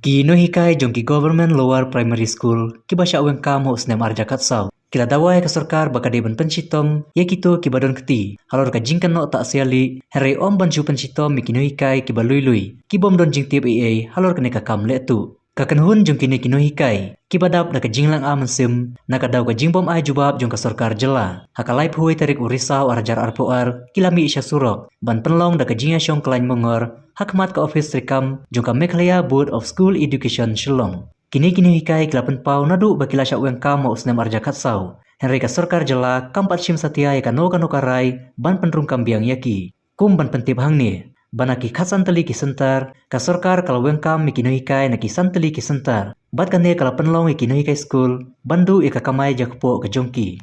Kino hikai jongki Government Lower Primary School kibasha aweng kam ho snem arja katsau. Kila dawai ke sarkar bakade ban pencitom ya kito kibadon keti. Halor ka jingkan no tak siali here om banju pencitom mikino hikai kibalui-lui. Kibom don jing tiap halor kene ka kam le tu. Kakanhun jong kini kino hikai kibadap na ka jinglang a mensim na ka daw ka jingbom ai jubab jong ka sarkar jela. Hakalai phui tarik urisau arjar arpoar kilami isya surok ban penlong da ka jingya syong klain mongor hakmat ka office rekam jong ka Meghalaya Board of School Education Shillong. Kini hikai kilapan pau nadu bakila sya ueng kam mo usnem arja katsau. Henry ka sarkar jela kampat shim satia ya kano karai ban penrung kambiang yaki. Kum ban pentip hang ni. Banaki khasan tali ki sentar ka sarkar kalau ueng kam mikino hikai na kisan tali ki sentar. Bat kane kala penlong ikino hikai school bandu ika kamai jakpo ka jongki.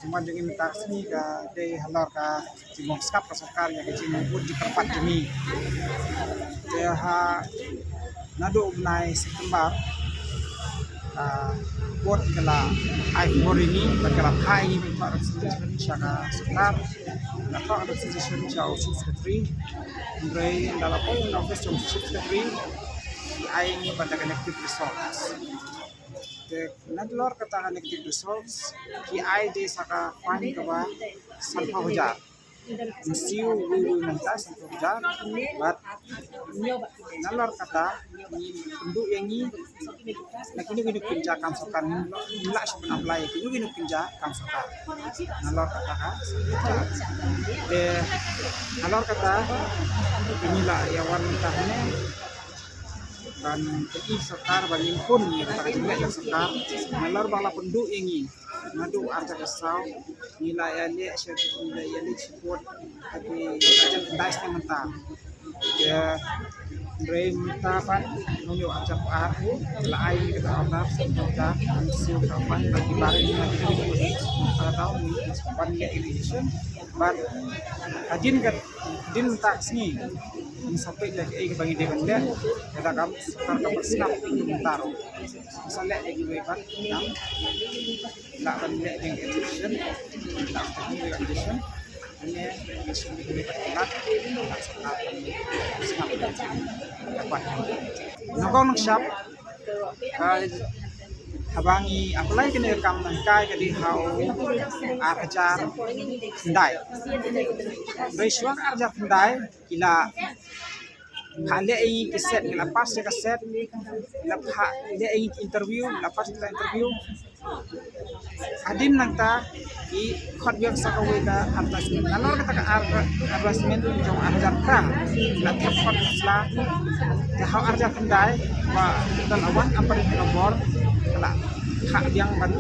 Cuma dengan minta sini ke dari halor ke cimong skap ke sarkar ya ke cimong pun di tempat ini. Dia ha nado unai September buat kala iPhone ini kala kai ini untuk representation syaka sarkar atau representation jauh secretary dari dalam poin office of secretary ai ini pada connected resource. Nadlor kata connected resource ki ai de saka fund kawa salpa hojar mesiu wiwi mentas salpa hojar but nalor kata ni penduk yang ni nak ini gini kerja kam sokar nila siapa apply ini gini kerja kam sokar nalor kata ha de nalor kata inilah yang wanita ini dan kei sarkar bangin pun ni kata juga yang sarkar nalor bangla penduk yang ni nadu arja kasau nila ya le nila ya le support tapi aja dice ni mentah ya brain mentah pan nunjuk arja par la ai kita order kita siu kapan bagi barang ni pada tahun ni pan le irrigation but ajin kat din tak sini sampai lagi bagi dia benda kita kam sarkar bersinap bentar misalnya lagi webat nak benda dengan education nak dengan education ini education di tempat nak sinap dapat nokong shop habangi apply kini rekam nangkai kadi hau arjar sendai besuang arjar sendai kila hale ai keset kila pas ke set kila hale ai interview kila pas kita interview adin nangta i khot yak sakawe ka advertisement nalor kata ka advertisement jong arjar krang la khot sla ja hau arjar sendai wa dan awan ampar nomor kala hak yang ban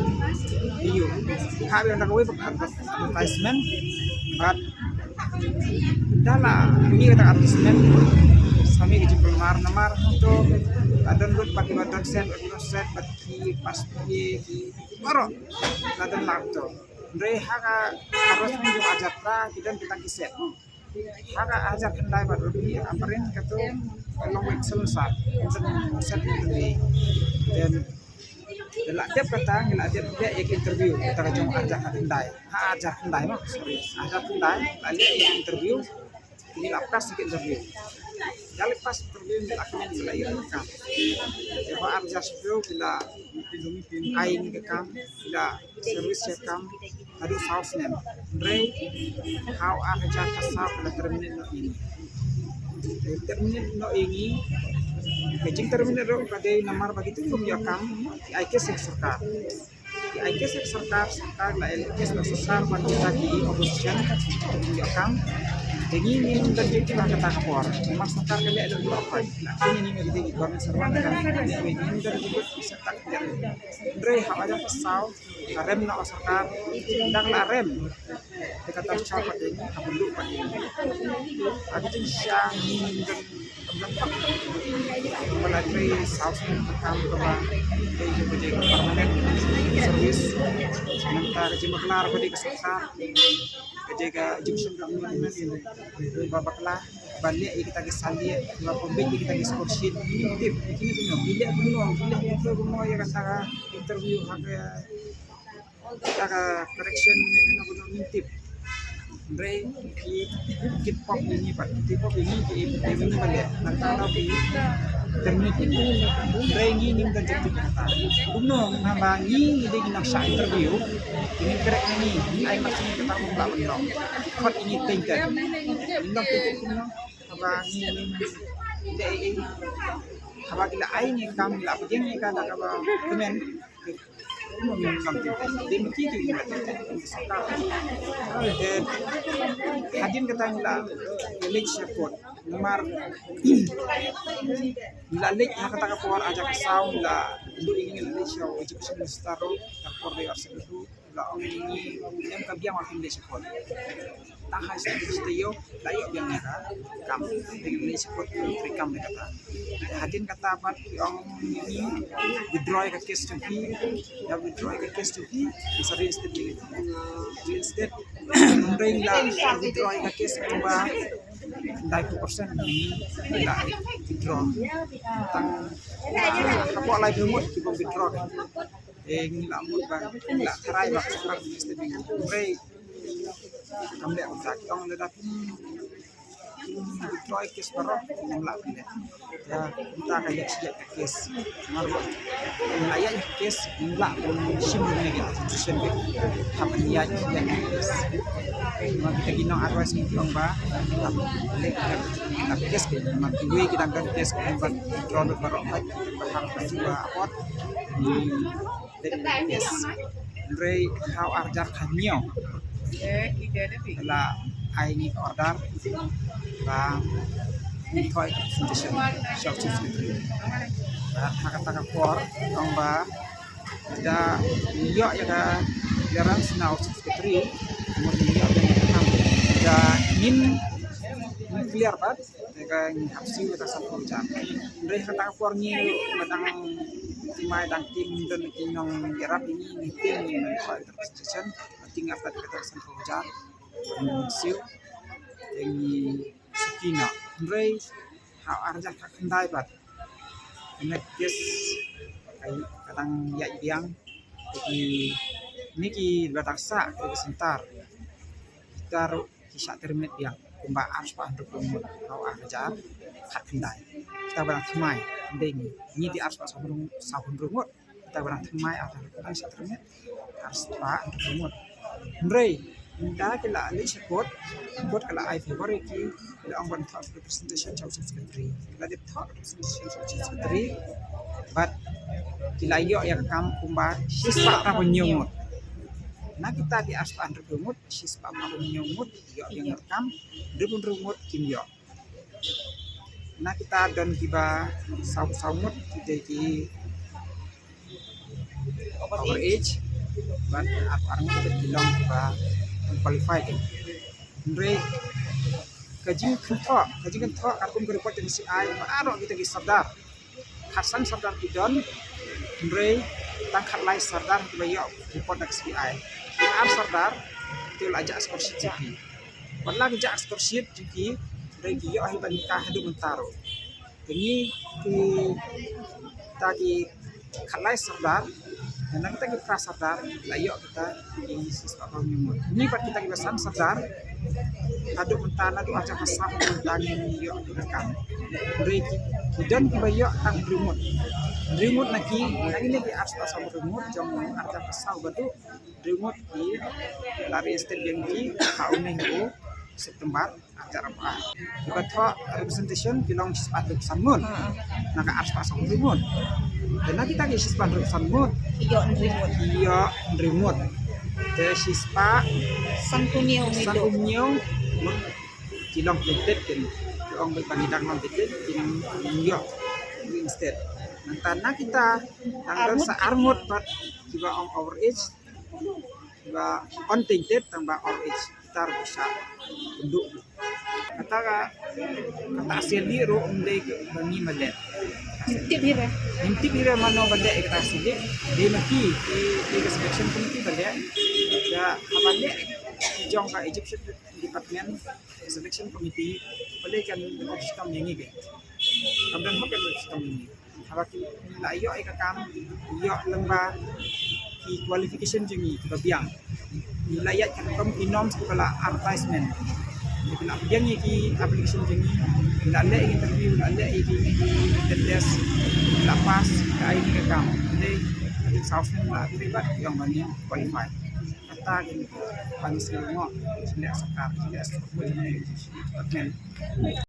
iyo hak yang nak web advertisement but dala ini kata advertisement kami ke jempol namar itu adan buat pakai badan set bagi pas di baru adan lakto dari haka harus menjadi ajatra kita kiset haka ajar kendai baru di amperin katu long wait selesai set ini dan gelak dia kata gelak dia yang interview kita kacung ajar kendai ajar kendai mah sorry ajar kendai lalu interview ini lapas sedikit interview jadi pas interview di akhirnya selain rekam jika arja sepuluh bila aing rekam bila servis rekam ada saus nem Ray how arja kasar pada terminate no ini kecing terminate ro kadai namar begitu belum yakam IKS sarkar IKS sarkar la IKS sarkar pada di opposition yakam jadi ini terjadi lah kata kapor memang sarkar kali ada berapa ini menjadi government servan kan ini terjadi bisa tak jadi Dre hak aja pesau rem nak sarkar ndang la rem kata siapa ini kabulu pada ini ada siang dan tempat melalui saus kam keba dari proyek permanen servis sementara jemaah kelar pada kesasar kejaga junction government ini babaklah balik kita ke sali dua pembeli kita ke score sheet ini tip ini tuh bilik itu semua ya kata interview kata correction ini aku tip Dre kit pop ini pak tip pop ini balik nanti terminate ini. Rengi ning dan jadi kata. Unong nambangi hindi ginang sa interview. Tingin kerek ni ay masih kita mula menong. Kot ini tingkat. Indong tingkat kuno nambangi hindi habang ila ay ni kam ila pagyan ni kada kaba kemen memang tingkat. Di mesti kita tingkat. Dan hadin kata nila village support nomor nila lek kata kapor aja kasau nila dulu ingin Indonesia Egyptian staro kapor de arsedu la ini yang kabiang akan village support tak hanya studio layak yang mereka kam village support kam kata hadin kata apa yang ini withdraw ke case to be ya withdraw ke case to be bisa reinstated ring la withdraw ke case coba 90% ini tidak withdraw tang apa lagi remote kita withdraw nila mood bang nila karay bak sekarang di stepping ray kami ang sakitong ledak withdraw case baru nila pindah ya kita kayak sejak case marbo layak case nila pun simul negatif situation ke kapan dia yang case kita ginang advice ni bang ba tapi case ke makiwi kita kan case kan withdraw baru berharap juga apa yes Ray how arjar kanyo la ai ni order bang toy condition shop secretary kata kapor tong ba da yo ya ka jarang sinau secretary kemudian yo da min clear bat ka ni hapsi ta sa pojak Ray kata kapor ni madang timai dan tim dan kinong yarap ini tim yang station tinggal pada keterangan pelajar siu yang sikina Ray how arja kendai bat ini kes kai kadang ya biang jadi ini ki bataksa ke sebentar kita kisah terminate biang kumba harus pak untuk how arja kendai kita barang timai deng ni di atas sabun rumut kita barang temai ada kan ternyata harus pak untuk rumut Ray minta kala ali support buat kala I favorite ki kala ang one top representation chow secretary kala di top representation chow secretary but kila yo yang kam kumba sispa ta penyumut nah kita di atas pak untuk rumut sispa ta penyumut yo yang rekam rumut kim yo nah kita dan tiba saumut kita di overage but orang kita bilang tiba qualified Ray kajing kentok aku report dengan CI baru kita sadar Hasan sadar kidon Ray tangkat lai sadar tiba yo report dengan CI ar sadar itu aja skor sheet jadi wala aja skor sheet jadi Regi yo ahi banika hadu mentaro. Ini kita ki kalai sardar, dan kita ki prasardar, layo kita di siswa nyumut. Ini part kita ki besan sardar, hadu mentana tu aja kasar mentani yo rekam. Regi dan ki bayo tang remote naki ini di ars pasal remote jam aja kasar batu remote ki lari stel yang ki kaunengku September acara apa? Bukan representation bilang sispat sanmun. Naka ars pasang remote. Dan kita ke sispat sanmun. Iyo remote. Te sispa Sankunyo kilong plated kan. Kilong berpanidang non plated in iyo instead. Nantana kita tanggal sa armut but juga on our age. Juga on tinted tambah our age. Kita bisa untuk kata hasil biru undai bani malet inti bira mano bade kata hasil di maki di selection committee bade ya abade jong ka Egyptian department selection committee bade kan sistem yang ini kemudian hotel sistem ini habaki layo ay kakam yo lembah di qualification jengi kita biang nilayat kan kom inom kepala advertisement Jadi nak pergi ki aplikasi macam ni, nak ada interview, nak ada test, lepas kai ni kamu. Jadi South ni lah terlibat yang banyak qualify. Kata gini, panis semua, tidak sekar, tidak seperti ini.